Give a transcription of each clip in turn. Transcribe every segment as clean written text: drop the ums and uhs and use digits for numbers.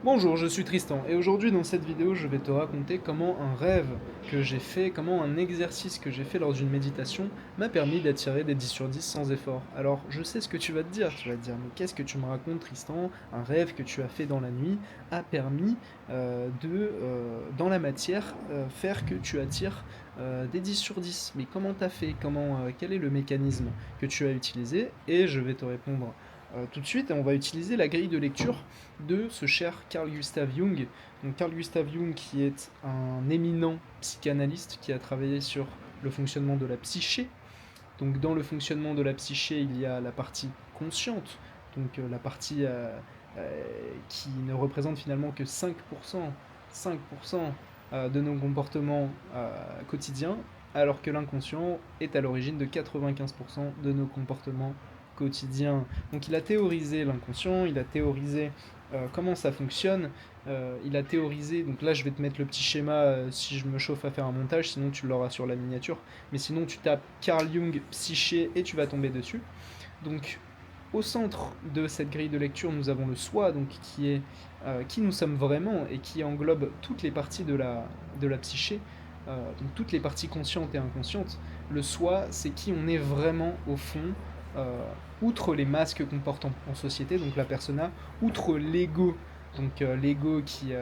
Bonjour, je suis Tristan et aujourd'hui dans cette vidéo je vais te raconter comment un rêve que j'ai fait, comment un exercice que j'ai fait lors d'une méditation m'a permis d'attirer des 10 sur 10 sans effort. Alors je sais ce que tu vas te dire mais qu'est-ce que tu me racontes Tristan? Un rêve que tu as fait dans la nuit a permis dans la matière, faire que tu attires des 10 sur 10. Mais comment t'as fait? Quel est le mécanisme que tu as utilisé? Et je vais te répondre tout de suite et on va utiliser la grille de lecture de ce cher Carl Gustav Jung. Donc Carl Gustav Jung qui est un éminent psychanalyste qui a travaillé sur le fonctionnement de la psyché. Donc dans le fonctionnement de la psyché, il y a la partie consciente, donc la partie qui ne représente finalement que 5% de nos comportements quotidiens, alors que l'inconscient est à l'origine de 95% de nos comportements quotidiens. Donc il a théorisé l'inconscient, il a théorisé comment ça fonctionne, il a théorisé, donc là je vais te mettre le petit schéma si je me chauffe à faire un montage, sinon tu l'auras sur la miniature, mais sinon tu tapes Carl Jung psyché et tu vas tomber dessus. Donc au centre de cette grille de lecture, nous avons le soi, donc qui nous sommes vraiment et qui englobe toutes les parties de la psyché, donc toutes les parties conscientes et inconscientes. Le soi, c'est qui on est vraiment au fond, euh, outre les masques qu'on porte en société, donc la persona, outre l'ego, donc l'ego qui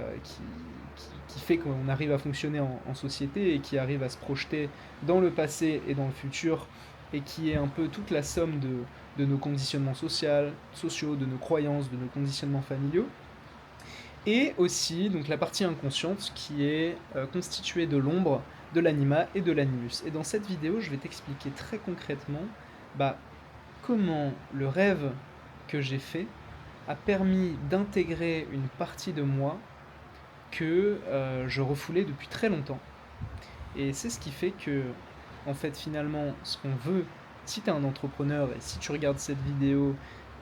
fait qu'on arrive à fonctionner en société et qui arrive à se projeter dans le passé et dans le futur, et qui est un peu toute la somme de nos conditionnements sociaux, de nos croyances, de nos conditionnements familiaux. Et aussi donc la partie inconsciente qui est constituée de l'ombre, de l'anima et de l'animus. Et dans cette vidéo, je vais t'expliquer très concrètement bah, comment le rêve que j'ai fait a permis d'intégrer une partie de moi que je refoulais depuis très longtemps. Et c'est ce qui fait que, en fait, finalement, ce qu'on veut, si tu es un entrepreneur et si tu regardes cette vidéo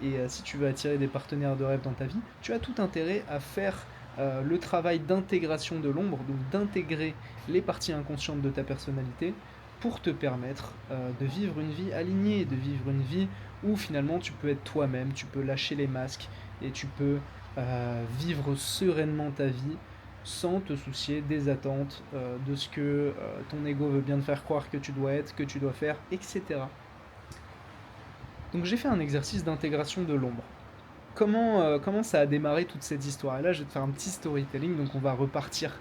et si tu veux attirer des partenaires de rêve dans ta vie, tu as tout intérêt à faire le travail d'intégration de l'ombre, donc d'intégrer les parties inconscientes de ta personnalité pour te permettre de vivre une vie alignée, de vivre une vie où finalement tu peux être toi-même, tu peux lâcher les masques et tu peux vivre sereinement ta vie sans te soucier des attentes, de ce que ton ego veut bien te faire croire que tu dois être, que tu dois faire, etc. Donc j'ai fait un exercice d'intégration de l'ombre. Comment ça a démarré toute cette histoire? Et là, je vais te faire un petit storytelling, donc on va repartir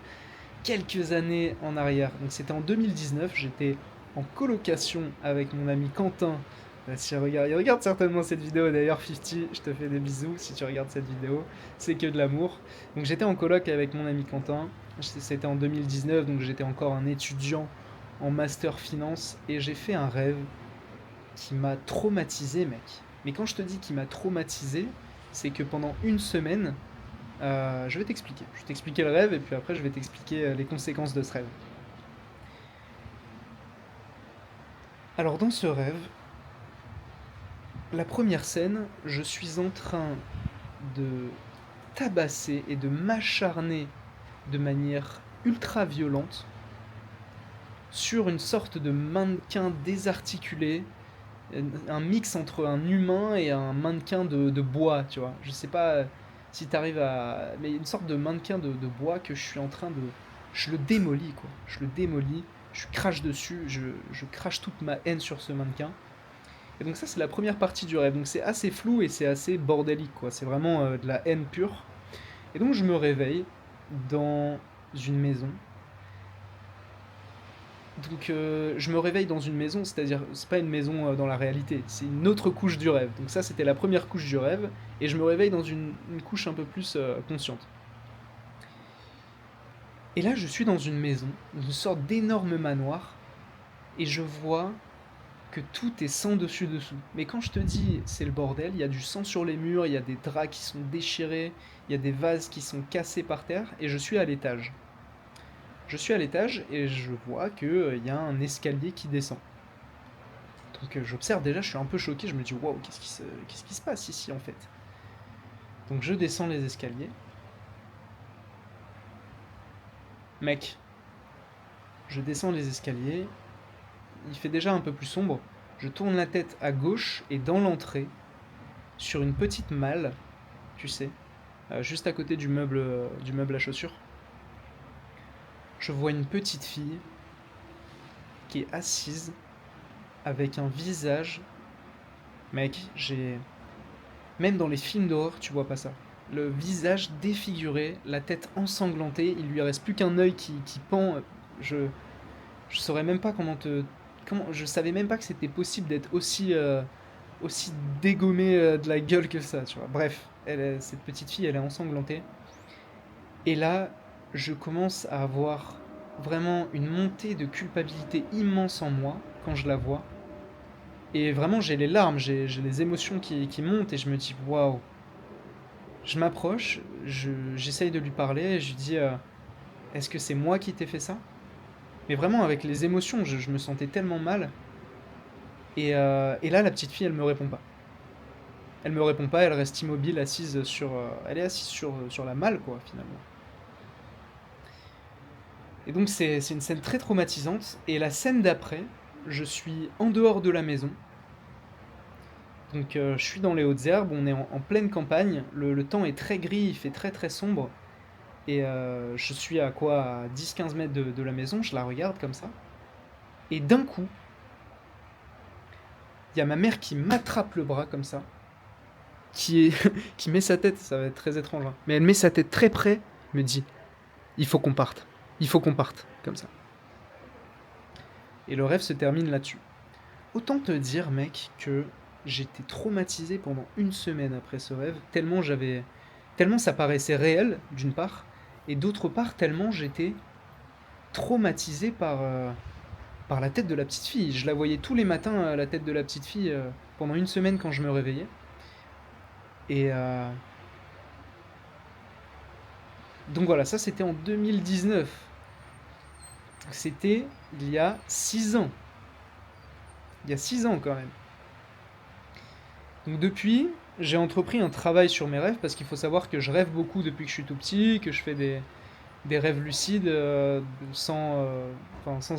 quelques années en arrière. Donc c'était en 2019, j'étais en colocation avec mon ami Quentin. Si il regarde certainement cette vidéo d'ailleurs, 50, je te fais des bisous si tu regardes cette vidéo, c'est que de l'amour. Donc j'étais en coloc avec mon ami Quentin, c'était en 2019, donc j'étais encore un étudiant en master finance et j'ai fait un rêve qui m'a traumatisé, mec. Mais quand je te dis qu'il m'a traumatisé, c'est que pendant une semaine, je vais t'expliquer. Je vais t'expliquer le rêve et puis après je vais t'expliquer les conséquences de ce rêve. Alors dans ce rêve, la première scène, je suis en train de tabasser et de m'acharner de manière ultra violente sur une sorte de mannequin désarticulé, un mix entre un humain et un mannequin de bois, tu vois. Je sais pas si t'arrives à... Mais une sorte de mannequin de bois que je suis en train de... Je le démolis, quoi. Je le démolis, je crache dessus, je crache toute ma haine sur ce mannequin. Et donc ça, c'est la première partie du rêve. Donc c'est assez flou et c'est assez bordélique, quoi. C'est vraiment de la haine pure. Et donc je me réveille dans une maison. Donc je me réveille dans une maison, c'est-à-dire c'est pas une maison dans la réalité, c'est une autre couche du rêve. Donc ça c'était la première couche du rêve, et je me réveille dans une couche un peu plus consciente. Et là je suis dans une maison, une sorte d'énorme manoir, et je vois que tout est sans dessus dessous. Mais quand je te dis c'est le bordel, il y a du sang sur les murs, il y a des draps qui sont déchirés, il y a des vases qui sont cassés par terre, et je suis à l'étage. Je suis à l'étage et je vois qu'il y a un escalier qui descend. Donc j'observe déjà, je suis un peu choqué, je me dis waouh, qu'est-ce qui se passe ici en fait? Donc je descends les escaliers. Mec, je descends les escaliers, il fait déjà un peu plus sombre. Je tourne la tête à gauche et dans l'entrée, sur une petite malle, tu sais, juste à côté du meuble à chaussures. Je vois une petite fille qui est assise avec un visage. Mec, j'ai. Même dans les films d'horreur, tu vois pas ça. Le visage défiguré, la tête ensanglantée, il lui reste plus qu'un œil qui pend. Je, je saurais même pas comment te. Je savais même pas que c'était possible d'être aussi dégommé de la gueule que ça, tu vois. Bref, cette petite fille, elle est ensanglantée. Et là, je commence à avoir vraiment une montée de culpabilité immense en moi quand je la vois. Et vraiment, j'ai les larmes, j'ai les émotions qui montent et je me dis waouh. Je m'approche, j'essaye de lui parler et je lui dis est-ce que c'est moi qui t'ai fait ça? Mais vraiment, avec les émotions, je me sentais tellement mal. Et là, la petite fille, elle me répond pas. Elle me répond pas, elle reste immobile, assise sur. Elle est assise sur la malle, quoi, finalement. Et donc, c'est une scène très traumatisante. Et la scène d'après, je suis en dehors de la maison. Donc, je suis dans les hautes herbes, on est en pleine campagne. Le temps est très gris, il fait très très sombre. Et je suis à quoi? À 10-15 mètres de la maison, je la regarde comme ça. Et d'un coup, il y a ma mère qui m'attrape le bras comme ça, qui met sa tête, ça va être très étrange, hein, mais elle met sa tête très près, me dit il faut qu'on parte, il faut qu'on parte, comme ça. Et le rêve se termine là-dessus. Autant te dire, mec, que j'étais traumatisé pendant une semaine après ce rêve, tellement ça paraissait réel, d'une part, et d'autre part, tellement j'étais traumatisé par la tête de la petite fille. Je la voyais tous les matins, la tête de la petite fille, pendant une semaine quand je me réveillais. Et donc voilà, ça c'était en 2019. C'était il y a 6 ans. Il y a 6 ans quand même. Donc depuis, j'ai entrepris un travail sur mes rêves parce qu'il faut savoir que je rêve beaucoup depuis que je suis tout petit, que je fais des rêves lucides sans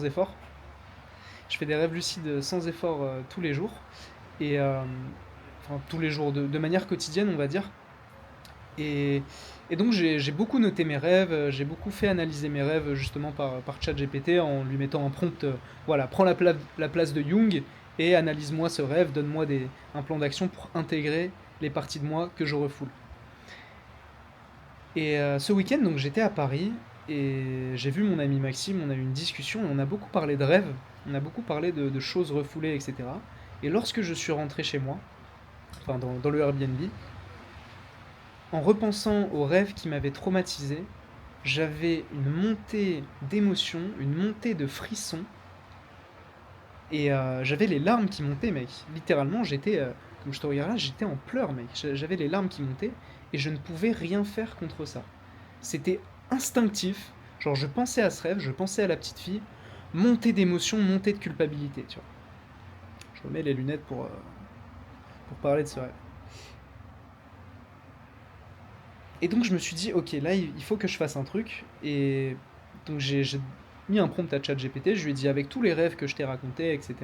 effort. Je fais des rêves lucides sans effort tous les jours. Et enfin, tous les jours, de manière quotidienne, on va dire. Et, et donc j'ai beaucoup noté mes rêves, j'ai beaucoup fait analyser mes rêves justement par ChatGPT en lui mettant un prompt, voilà, prends la place de Jung et analyse-moi ce rêve, donne-moi un plan d'action pour intégrer les parties de moi que je refoule. Et ce week-end, donc j'étais à Paris et j'ai vu mon ami Maxime, on a eu une discussion et on a beaucoup parlé de rêves, on a beaucoup parlé de choses refoulées, etc. Et lorsque je suis rentré chez moi, enfin dans le Airbnb, en repensant aux rêves qui m'avaient traumatisé, j'avais une montée d'émotions, une montée de frissons, et j'avais les larmes qui montaient, mec. Littéralement, comme je te regarde là, j'étais en pleurs, mec. J'avais les larmes qui montaient, et je ne pouvais rien faire contre ça. C'était instinctif, genre je pensais à ce rêve, je pensais à la petite fille, montée d'émotions, montée de culpabilité, tu vois. Je remets les lunettes pour parler de ce rêve. Et donc je me suis dit, ok, là il faut que je fasse un truc. Et donc j'ai mis un prompt à ChatGPT, je lui ai dit avec tous les rêves que je t'ai racontés, etc.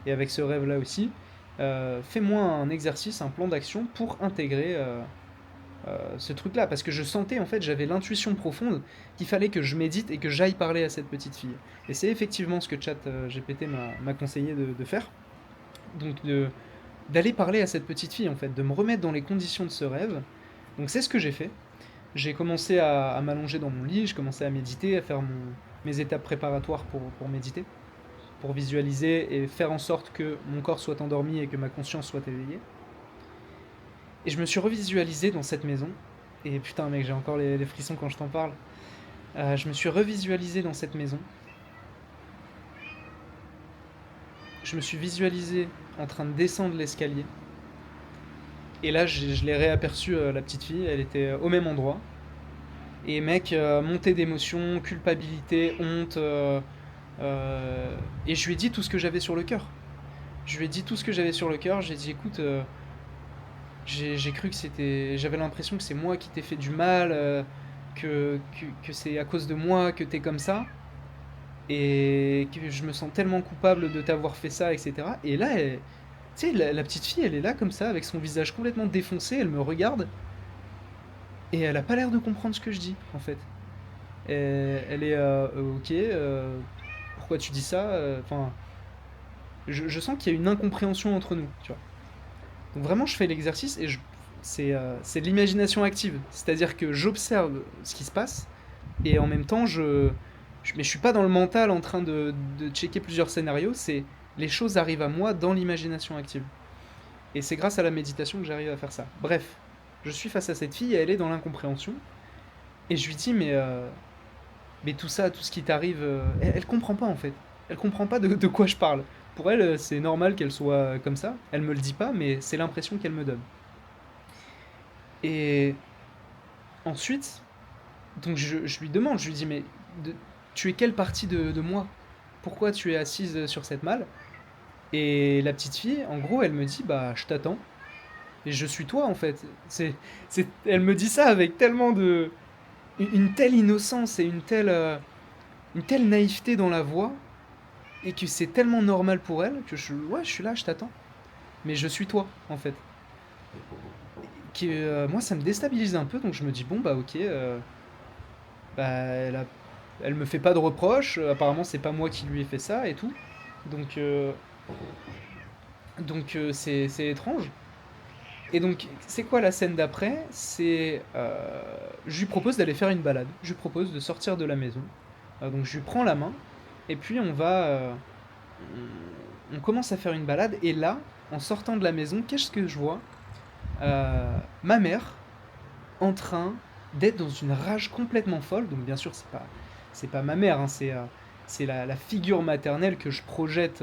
Et avec ce rêve-là aussi, fais-moi un exercice, un plan d'action pour intégrer ce truc-là. Parce que je sentais, en fait, j'avais l'intuition profonde qu'il fallait que je médite et que j'aille parler à cette petite fille. Et c'est effectivement ce que ChatGPT m'a conseillé de faire. Donc d'aller parler à cette petite fille, en fait, de me remettre dans les conditions de ce rêve. Donc c'est ce que j'ai fait. J'ai commencé à m'allonger dans mon lit, je commençais à méditer, à faire mes étapes préparatoires pour méditer, pour visualiser et faire en sorte que mon corps soit endormi et que ma conscience soit éveillée. Et je me suis revisualisé dans cette maison. Et putain mec, j'ai encore les frissons quand je t'en parle. Je me suis revisualisé dans cette maison. Je me suis visualisé en train de descendre l'escalier. Et là, je l'ai réaperçue, la petite fille, elle était au même endroit. Et mec, montée d'émotion, culpabilité, honte. Et je lui ai dit tout ce que j'avais sur le cœur. Je lui ai dit tout ce que j'avais sur le cœur. J'ai dit, écoute, j'ai cru que c'était. J'avais l'impression que c'est moi qui t'ai fait du mal, que c'est à cause de moi que t'es comme ça. Et que je me sens tellement coupable de t'avoir fait ça, etc. Et là, tu sais, la petite fille, elle est là comme ça, avec son visage complètement défoncé, elle me regarde. Et elle a pas l'air de comprendre ce que je dis, en fait. Elle est ok, pourquoi tu dis ça? Enfin, je sens qu'il y a une incompréhension entre nous, tu vois. Donc vraiment, je fais l'exercice et c'est de l'imagination active. C'est-à-dire que j'observe ce qui se passe et en même temps, mais je suis pas dans le mental en train de checker plusieurs scénarios. C'est les choses arrivent à moi dans l'imagination active. Et c'est grâce à la méditation que j'arrive à faire ça. Bref, je suis face à cette fille et elle est dans l'incompréhension. Et je lui dis, mais tout ça, tout ce qui t'arrive, elle comprend pas en fait. Elle comprend pas de quoi je parle. Pour elle, c'est normal qu'elle soit comme ça. Elle me le dit pas, mais c'est l'impression qu'elle me donne. Et ensuite, donc je lui demande, je lui dis, mais de- tu es quelle partie de moi? Pourquoi tu es assise sur cette malle? Et la petite fille, en gros, elle me dit, bah, je t'attends. Et je suis toi, en fait. Elle me dit ça avec tellement de... Une telle innocence et une telle naïveté dans la voix, et que c'est tellement normal pour elle, que ouais, je suis là, je t'attends. Mais je suis toi, en fait. Moi, ça me déstabilise un peu, donc je me dis, bon, bah, ok, bah, elle me fait pas de reproches, apparemment, c'est pas moi qui lui ai fait ça, et tout. Donc, c'est étrange. Et donc, c'est quoi la scène d'après? Je lui propose d'aller faire une balade. Je lui propose de sortir de la maison. Donc, je lui prends la main. Et puis, on commence à faire une balade. Et là, en sortant de la maison, qu'est-ce que je vois? Ma mère en train d'être dans une rage complètement folle. Donc, bien sûr, c'est pas ma mère, hein, c'est la figure maternelle que je projette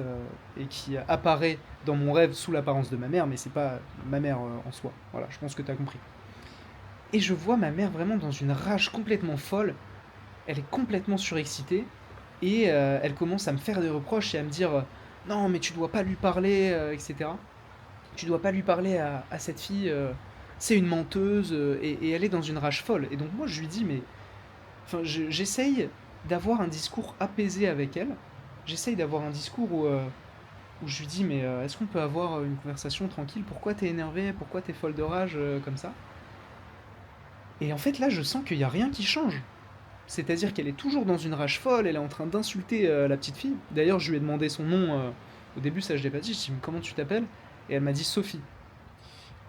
et qui apparaît dans mon rêve sous l'apparence de ma mère, mais c'est pas ma mère en soi. Voilà, je pense que tu as compris. Et je vois ma mère vraiment dans une rage complètement folle. Elle est complètement surexcitée et elle commence à me faire des reproches et à me dire non, mais tu dois pas lui parler, etc. Tu dois pas lui parler à cette fille, c'est une menteuse, et elle est dans une rage folle. Et donc moi je lui dis, mais enfin, j'essaye d'avoir un discours apaisé avec elle. J'essaye d'avoir un discours où je lui dis, mais est-ce qu'on peut avoir une conversation tranquille? Pourquoi t'es énervé? Pourquoi t'es folle de rage comme ça? Et en fait là je sens qu'il n'y a rien qui change. C'est-à-dire qu'elle est toujours dans une rage folle, elle est en train d'insulter la petite fille. D'ailleurs je lui ai demandé son nom, au début ça je l'ai pas dit, je lui ai dit comment tu t'appelles? Et elle m'a dit Sophie.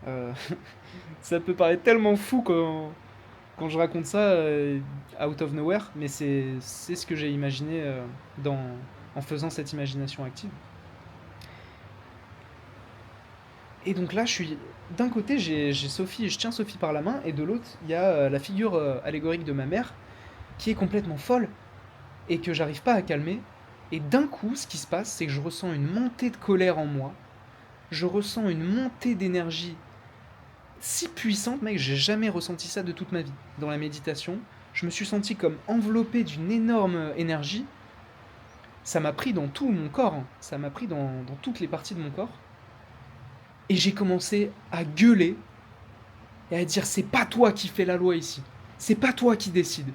Euh, Ça peut paraître tellement fou quand je raconte ça out of nowhere, mais c'est ce que j'ai imaginé en faisant cette imagination active. Et donc là, d'un côté, j'ai Sophie, je tiens Sophie par la main, et de l'autre, il y a la figure allégorique de ma mère qui est complètement folle et que j'arrive pas à calmer. Et d'un coup, ce qui se passe, c'est que je ressens une montée de colère en moi. Je ressens une montée d'énergie si puissante, mec, j'ai jamais ressenti ça de toute ma vie. Dans la méditation, je me suis senti comme enveloppé d'une énorme énergie. Ça m'a pris dans tout mon corps, hein. Ça m'a pris dans toutes les parties de mon corps. Et j'ai commencé à gueuler et à dire c'est pas toi qui fais la loi ici. C'est pas toi qui décide.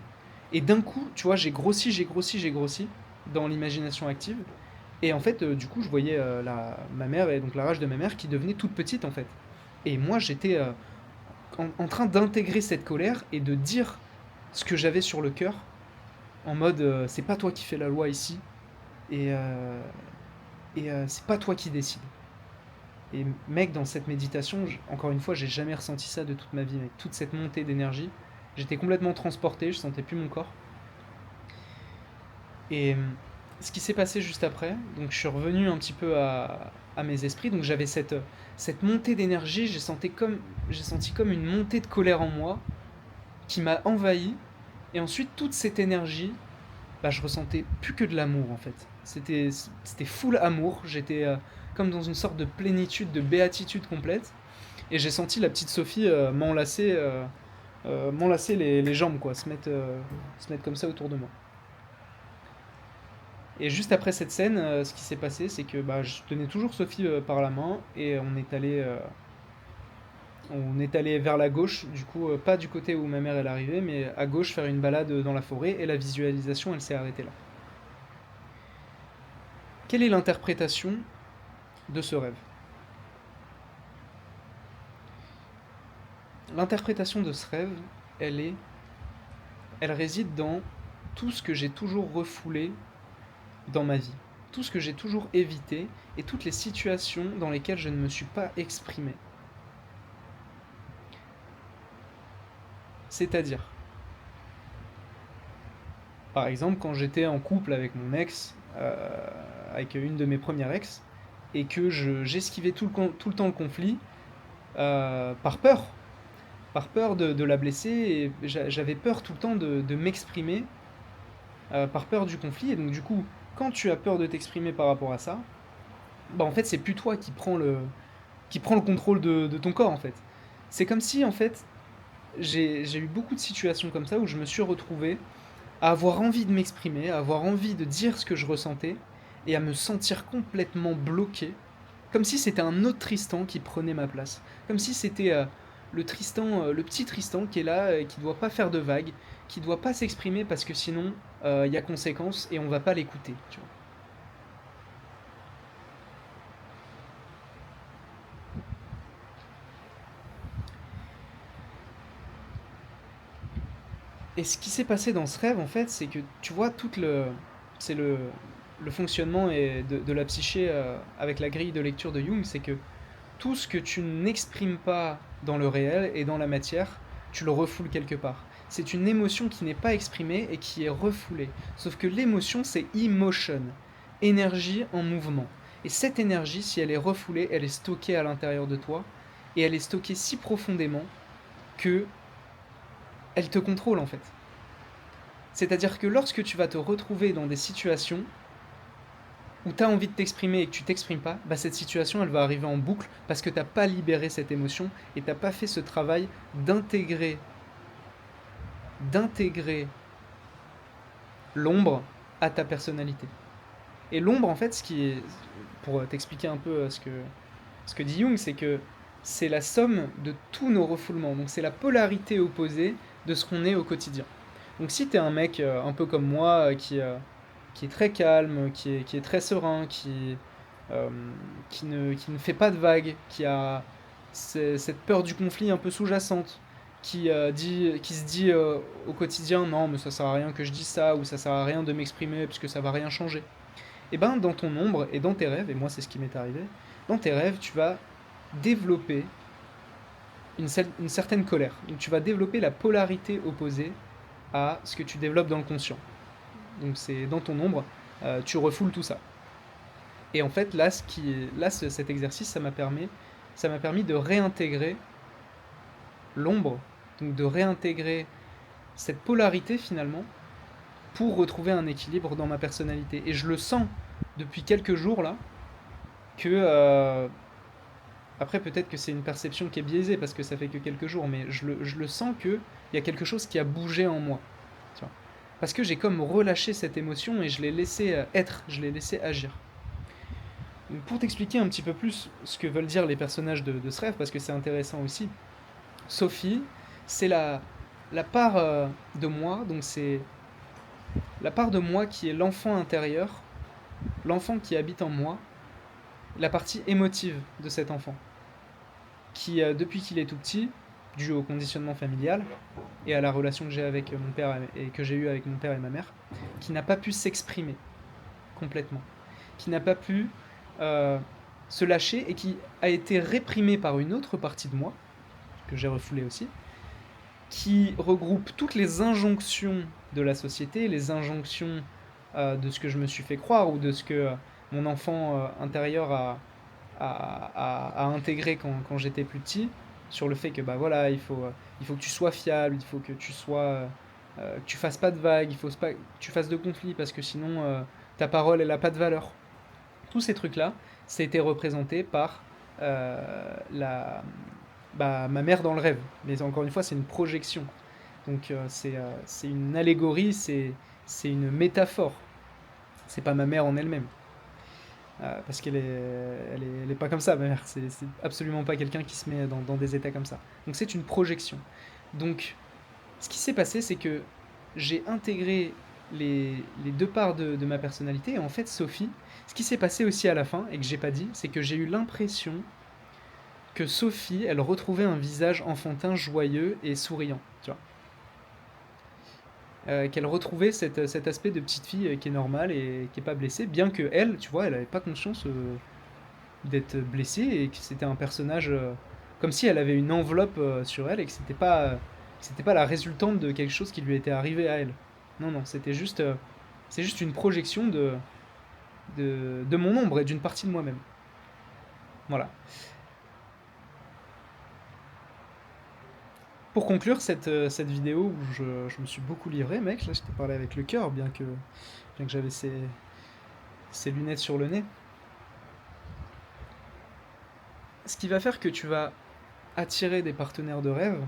Et d'un coup, tu vois, j'ai grossi dans l'imagination active. Et en fait, du coup, je voyais ma mère et donc la rage de ma mère qui devenait toute petite en fait. Et moi, j'étais en train d'intégrer cette colère et de dire ce que j'avais sur le cœur en mode c'est pas toi qui fais la loi ici et, c'est pas toi qui décide. Et mec, dans cette méditation, encore une fois, j'ai jamais ressenti ça de toute ma vie, mec. Toute cette montée d'énergie, j'étais complètement transporté, je sentais plus mon corps. Et ce qui s'est passé juste après, donc je suis revenu un petit peu à mes esprits, donc j'avais cette montée d'énergie, j'ai senti comme une montée de colère en moi qui m'a envahi. Et ensuite, toute cette énergie, bah, je ressentais plus que de l'amour en fait. C'était full amour. J'étais comme dans une sorte de plénitude, de béatitude complète. Et j'ai senti la petite Sophie m'enlacer les jambes, quoi, se mettre comme ça autour de moi. Et juste après cette scène, ce qui s'est passé, c'est que bah, je tenais toujours Sophie par la main et on est allé vers la gauche, du coup, pas du côté où ma mère est arrivée, mais à gauche faire une balade dans la forêt et la visualisation, elle s'est arrêtée là. Quelle est l'interprétation de ce rêve? L'interprétation de ce rêve, elle est, elle réside dans tout ce que j'ai toujours refoulé dans ma vie, tout ce que j'ai toujours évité et toutes les situations dans lesquelles je ne me suis pas exprimé. C'est-à-dire, par exemple, quand j'étais en couple avec mon ex, avec une de mes premières ex, et que j'esquivais tout le temps le conflit, par peur, de la blesser, et j'avais peur tout le temps de m'exprimer, par peur du conflit, et donc du coup, quand tu as peur de t'exprimer par rapport à ça, bah en fait c'est plus toi qui prend le contrôle de ton corps en fait. C'est comme si en fait j'ai eu beaucoup de situations comme ça où je me suis retrouvé à avoir envie de m'exprimer, à avoir envie de dire ce que je ressentais, et à me sentir complètement bloqué, comme si c'était un autre Tristan qui prenait ma place, comme si c'était le Tristan, le petit Tristan qui est là, qui doit pas faire de vagues, qui doit pas s'exprimer parce que sinon il y a conséquences et on va pas l'écouter. Tu vois. Et ce qui s'est passé dans ce rêve, en fait, c'est que tu vois c'est le fonctionnement de la psyché avec la grille de lecture de Jung, c'est que tout ce que tu n'exprimes pas dans le réel et dans la matière, tu le refoules quelque part. C'est une émotion qui n'est pas exprimée et qui est refoulée. Sauf que l'émotion, c'est emotion, énergie en mouvement. Et cette énergie, si elle est refoulée, elle est stockée à l'intérieur de toi, et elle est stockée si profondément que elle te contrôle en fait. C'est-à-dire que lorsque tu vas te retrouver dans des situations où tu as envie de t'exprimer et que tu t'exprimes pas, bah cette situation elle va arriver en boucle parce que tu n'as pas libéré cette émotion et tu n'as pas fait ce travail d'intégrer d'intégrer l'ombre à ta personnalité. Et l'ombre en fait, pour t'expliquer un peu ce que dit Jung, c'est que c'est la somme de tous nos refoulements. Donc c'est la polarité opposée de ce qu'on est au quotidien. Donc si t'es un mec un peu comme moi, qui est très calme, qui est très serein, euh, qui ne fait pas de vagues, qui a cette peur du conflit un peu sous-jacente, qui se dit au quotidien non mais ça sert à rien que je dise ça, ou ça sert à rien de m'exprimer puisque ça va rien changer. Et ben dans ton ombre et dans tes rêves, et moi c'est ce qui m'est arrivé, dans tes rêves tu vas développer une certaine colère. Donc tu vas développer la polarité opposée à ce que tu développes dans le conscient. Donc c'est dans ton ombre, tu refoules tout ça. Et en fait, cet exercice, ça m'a permis de réintégrer l'ombre, donc de réintégrer cette polarité finalement, pour retrouver un équilibre dans ma personnalité. Et je le sens depuis quelques jours là, que après peut-être que c'est une perception qui est biaisée parce que ça fait que quelques jours, mais je le sens qu'il y a quelque chose qui a bougé en moi. Tu vois. Parce que j'ai comme relâché cette émotion et je l'ai laissé être, je l'ai laissé agir. Donc pour t'expliquer un petit peu plus ce que veulent dire les personnages de ce rêve, parce que c'est intéressant aussi, Sophie, c'est la part de moi, donc c'est la part de moi qui est l'enfant intérieur, l'enfant qui habite en moi, la partie émotive de cet enfant, qui depuis qu'il est tout petit, dû au conditionnement familial et à la relation que j'ai avec mon père et que j'ai eue avec mon père et ma mère, qui n'a pas pu s'exprimer complètement, qui n'a pas pu se lâcher et qui a été réprimé par une autre partie de moi, que j'ai refoulée aussi, qui regroupe toutes les injonctions de la société, les injonctions de ce que je me suis fait croire ou de ce que mon enfant intérieur a intégré quand j'étais plus petit, sur le fait que bah voilà, il faut que tu sois fiable, il faut que tu sois que tu fasses pas de vagues, il faut pas que tu fasses de conflits parce que sinon ta parole elle a pas de valeur. Tous ces trucs là, ça a été représenté par la ma mère dans le rêve. Mais encore une fois, c'est une projection. Donc c'est une allégorie, c'est une métaphore. C'est pas ma mère en elle-même. Parce elle est pas comme ça, ma mère. C'est absolument pas quelqu'un qui se met dans des états comme ça. Donc c'est une projection. Donc ce qui s'est passé, c'est que j'ai intégré les deux parts de ma personnalité. Et en fait, Sophie, ce qui s'est passé aussi à la fin, et que j'ai pas dit, c'est que j'ai eu l'impression que Sophie, elle retrouvait un visage enfantin joyeux et souriant. Tu vois. qu'elle retrouvait cet aspect de petite fille qui est normal et qui est pas blessée, bien que elle, tu vois, elle avait pas conscience d'être blessée et que c'était un personnage comme si elle avait une enveloppe sur elle et que c'était pas la résultante de quelque chose qui lui était arrivé à elle. Non, non, c'est juste une projection de mon ombre et d'une partie de moi-même. Voilà. Pour conclure cette vidéo où je me suis beaucoup livré, mec, là je t'ai parlé avec le cœur, bien que j'avais ces lunettes sur le nez. Ce qui va faire que tu vas attirer des partenaires de rêve,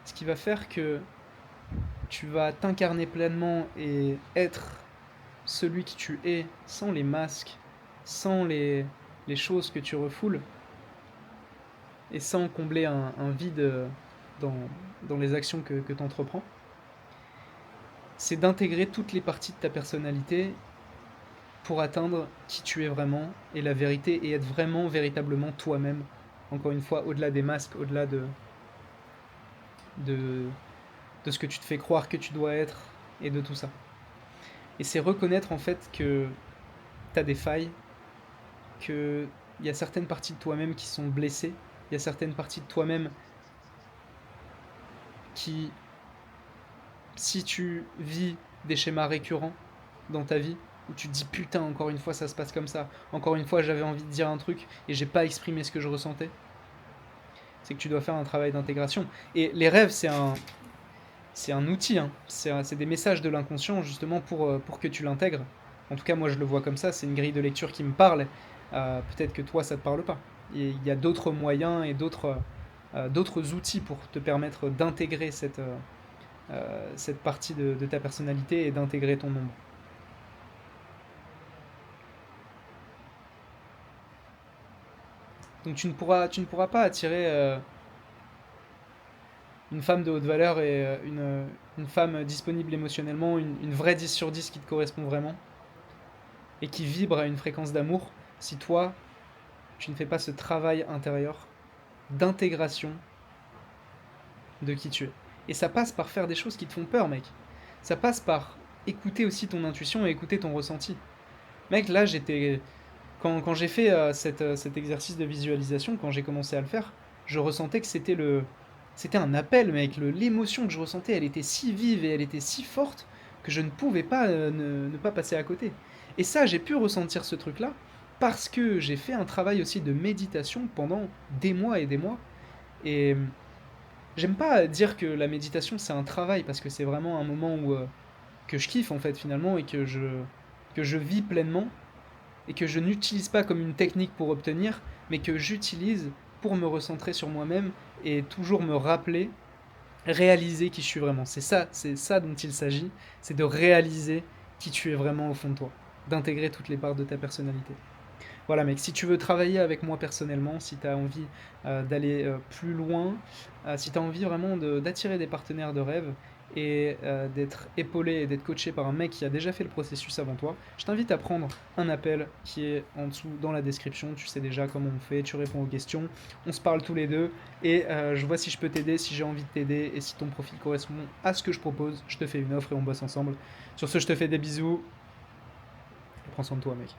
ce qui va faire que tu vas t'incarner pleinement et être celui que tu es sans les masques, sans les choses que tu refoules et sans combler un vide dans, dans les actions que tu entreprends, c'est d'intégrer toutes les parties de ta personnalité pour atteindre qui tu es vraiment et la vérité et être vraiment, véritablement toi-même. Encore une fois, au-delà des masques, au-delà de, de ce que tu te fais croire que tu dois être et de tout ça. Et c'est reconnaître en fait que tu as des failles, qu'il y a certaines parties de toi-même qui sont blessées, il y a certaines parties de toi-même qui, si tu vis des schémas récurrents dans ta vie, où tu te dis putain, encore une fois ça se passe comme ça, encore une fois j'avais envie de dire un truc et j'ai pas exprimé ce que je ressentais, c'est que tu dois faire un travail d'intégration. Et les rêves, c'est un outil, hein. C'est des messages de l'inconscient justement pour que tu l'intègres. En tout cas, moi je le vois comme ça, c'est une grille de lecture qui me parle. Peut-être que toi ça te parle pas. Et il y a d'autres moyens et d'autres outils pour te permettre d'intégrer cette partie de ta personnalité et d'intégrer ton ombre. Donc tu ne pourras pas attirer une femme de haute valeur et une femme disponible émotionnellement, une vraie 10 sur 10 qui te correspond vraiment et qui vibre à une fréquence d'amour si toi, tu ne fais pas ce travail intérieur d'intégration de qui tu es. Et ça passe par faire des choses qui te font peur, mec. Ça passe par écouter aussi ton intuition et écouter ton ressenti. Mec, là, quand j'ai fait cet exercice de visualisation, quand j'ai commencé à le faire, je ressentais que c'était un appel, mec. L'émotion que je ressentais, elle était si vive et elle était si forte que je ne pouvais pas ne pas passer à côté. Et ça, j'ai pu ressentir ce truc-là parce que j'ai fait un travail aussi de méditation pendant des mois et des mois. Et j'aime pas dire que la méditation c'est un travail parce que c'est vraiment un moment où que je kiffe en fait finalement et que je vis pleinement et que je n'utilise pas comme une technique pour obtenir, mais que j'utilise pour me recentrer sur moi-même et toujours me rappeler, réaliser qui je suis vraiment. C'est ça dont il s'agit, c'est de réaliser qui tu es vraiment au fond de toi, d'intégrer toutes les parts de ta personnalité. Voilà mec, si tu veux travailler avec moi personnellement, si tu as envie d'aller plus loin, si tu as envie vraiment d'attirer des partenaires de rêve et d'être épaulé et d'être coaché par un mec qui a déjà fait le processus avant toi, je t'invite à prendre un appel qui est en dessous dans la description. Tu sais déjà comment on fait, tu réponds aux questions, on se parle tous les deux et je vois si je peux t'aider, si j'ai envie de t'aider et si ton profil correspond à ce que je propose, je te fais une offre et on bosse ensemble. Sur ce, je te fais des bisous et prends soin de toi mec.